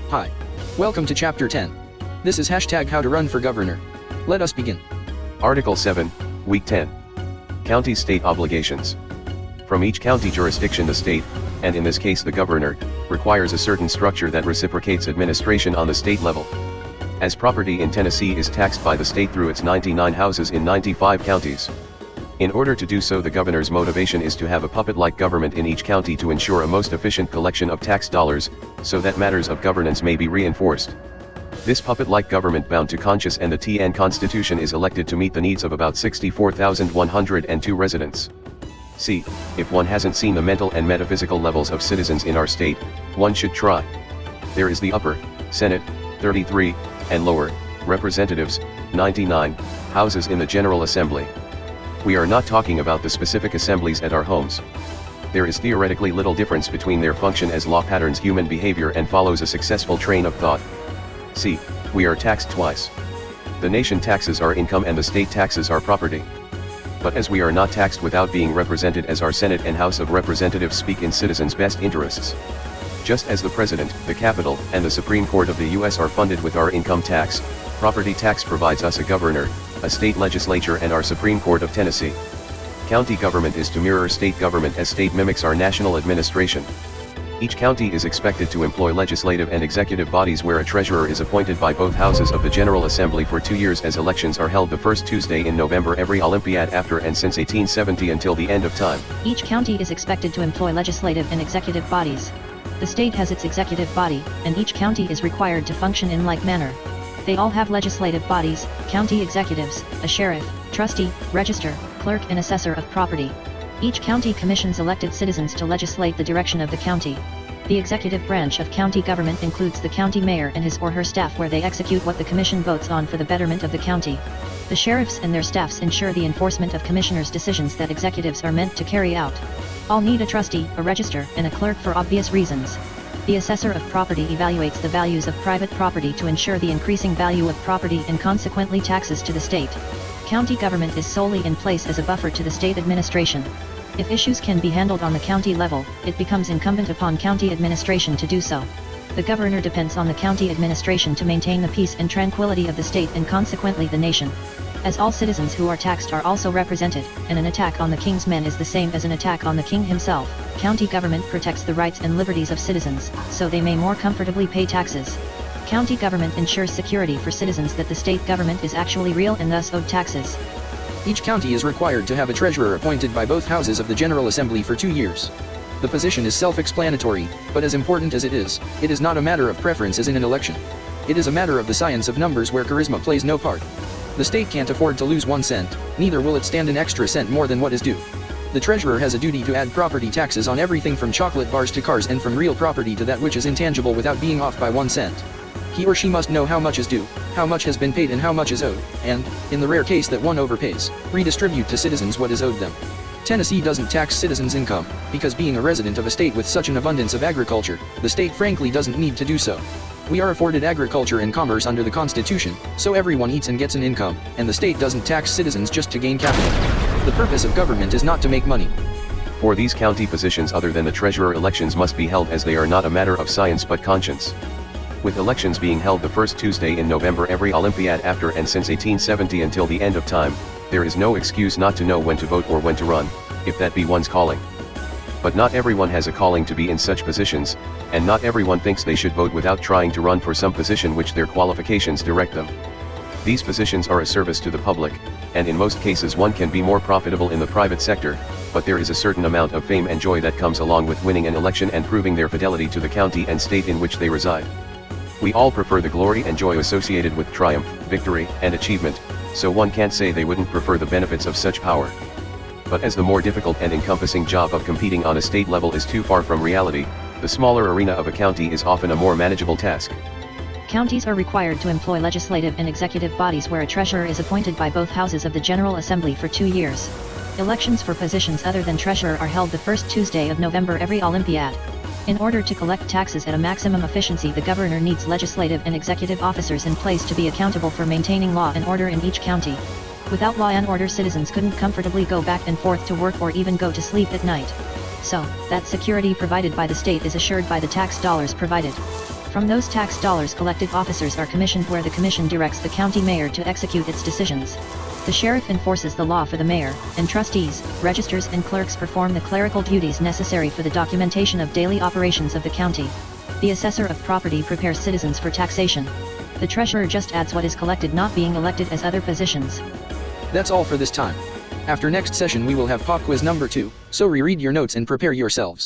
Hi. Welcome to Chapter 10. This is hashtag How to Run for Governor. Let us begin. Article 7, Week 10. County State Obligations. From each county jurisdiction the state, and in this case the governor, requires a certain structure that reciprocates administration on the state level. As property in Tennessee is taxed by the state through its 99 houses in 95 counties. In order to do so, the governor's motivation is to have a puppet-like government in each county to ensure a most efficient collection of tax dollars, so that matters of governance may be reinforced. This puppet-like government bound to conscience and the TN Constitution is elected to meet the needs of about 64,102 residents. See, if one hasn't seen the mental and metaphysical levels of citizens in our state, one should try. There is the upper, Senate, 33, and lower, Representatives, 99, houses in the General Assembly. We are not talking about the specific assemblies at our homes. There is theoretically little difference between their function as law patterns human behavior and follows a successful train of thought. See, we are taxed twice. The nation taxes our income and the state taxes our property. But as we are not taxed without being represented, as our Senate and House of Representatives speak in citizens' best interests. Just as the President, the Capitol, and the Supreme Court of the U.S. are funded with our income tax, property tax provides us a governor, a state legislature, and our Supreme Court of Tennessee. County government is to mirror state government as state mimics our national administration. Each county is expected to employ legislative and executive bodies where a treasurer is appointed by both houses of the General Assembly for 2 years, as elections are held the first Tuesday in November every Olympiad after and since 1870 until the end of time. Each county is expected to employ legislative and executive bodies. The state has its executive body, and each county is required to function in like manner. They all have legislative bodies, county executives, a sheriff, trustee, register, clerk, and assessor of property. Each county commissions elected citizens to legislate the direction of the county. The executive branch of county government includes the county mayor and his or her staff, where they execute what the commission votes on for the betterment of the county. The sheriffs and their staffs ensure the enforcement of commissioners' decisions that executives are meant to carry out. All need a trustee, a register, and a clerk for obvious reasons. The assessor of property evaluates the values of private property to ensure the increasing value of property and consequently taxes to the state. County government is solely in place as a buffer to the state administration. If issues can be handled on the county level, it becomes incumbent upon county administration to do so. The governor depends on the county administration to maintain the peace and tranquility of the state and consequently the nation. As all citizens who are taxed are also represented, and an attack on the king's men is the same as an attack on the king himself, county government protects the rights and liberties of citizens, so they may more comfortably pay taxes. County government ensures security for citizens that the state government is actually real and thus owed taxes. Each county is required to have a treasurer appointed by both houses of the General Assembly for 2 years. The position is self-explanatory, but as important as it is not a matter of preference as in an election. It is a matter of the science of numbers where charisma plays no part. The state can't afford to lose 1 cent, neither will it stand an extra cent more than what is due. The treasurer has a duty to add property taxes on everything from chocolate bars to cars and from real property to that which is intangible without being off by 1 cent. He or she must know how much is due, how much has been paid and how much is owed, and, in the rare case that one overpays, redistribute to citizens what is owed them. Tennessee doesn't tax citizens' income, because being a resident of a state with such an abundance of agriculture, the state frankly doesn't need to do so. We are afforded agriculture and commerce under the Constitution, so everyone eats and gets an income, and the state doesn't tax citizens just to gain capital. The purpose of government is not to make money. For these county positions other than the treasurer, elections must be held as they are not a matter of science but conscience. With elections being held the first Tuesday in November every Olympiad after and since 1870 until the end of time, there is no excuse not to know when to vote or when to run, if that be one's calling. But not everyone has a calling to be in such positions, and not everyone thinks they should vote without trying to run for some position which their qualifications direct them. These positions are a service to the public, and in most cases one can be more profitable in the private sector, but there is a certain amount of fame and joy that comes along with winning an election and proving their fidelity to the county and state in which they reside. We all prefer the glory and joy associated with triumph, victory, and achievement, so one can't say they wouldn't prefer the benefits of such power. But as the more difficult and encompassing job of competing on a state level is too far from reality, the smaller arena of a county is often a more manageable task. Counties are required to employ legislative and executive bodies where a treasurer is appointed by both houses of the General Assembly for 2 years. Elections for positions other than treasurer are held the first Tuesday of November every Olympiad. In order to collect taxes at a maximum efficiency, the governor needs legislative and executive officers in place to be accountable for maintaining law and order in each county. Without law and order, citizens couldn't comfortably go back and forth to work or even go to sleep at night. So, that security provided by the state is assured by the tax dollars provided. From those tax dollars collected, officers are commissioned where the commission directs the county mayor to execute its decisions. The sheriff enforces the law for the mayor, and trustees, registers and clerks perform the clerical duties necessary for the documentation of daily operations of the county. The assessor of property prepares citizens for taxation. The treasurer just adds what is collected, not being elected as other positions. That's all for this time. After next session we will have pop quiz number 2, so reread your notes and prepare yourselves.